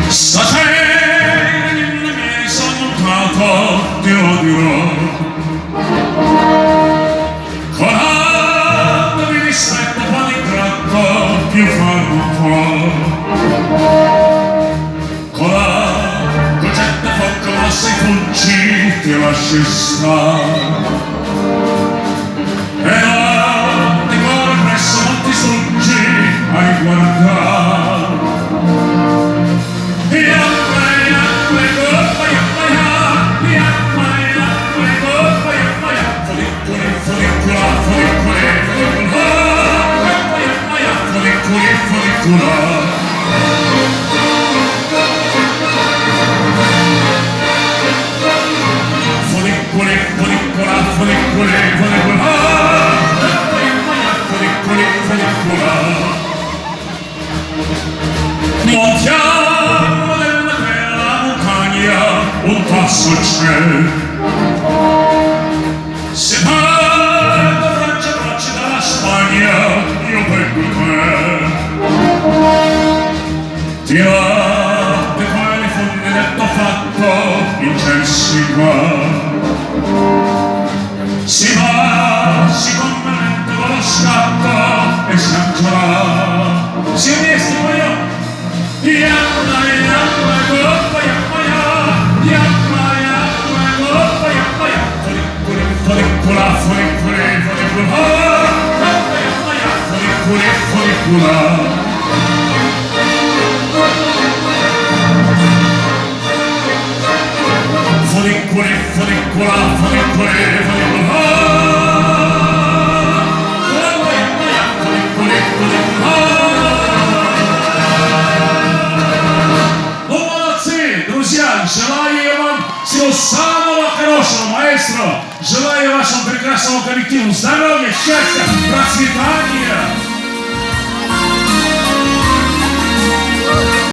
Stasera mi sono montato, te lo dirò, con di rispetto fa di tratto più far non può, con la concetta forte ma se fuggi ti lasci stare, e non ti cuore presso non ti sfuggi ai guardare. Montiamo nella bella montagna un passo c'è, se parlo Francia faccia dalla Spagna io vengo te, ti va di quelle fonde detto fatto in censi qua, si va, si commenta con lo scatto e si ancora, si è visto poi io. Всего самого хорошего, маэстро! Желаю вашему прекрасному коллективу здоровья, счастья, процветания!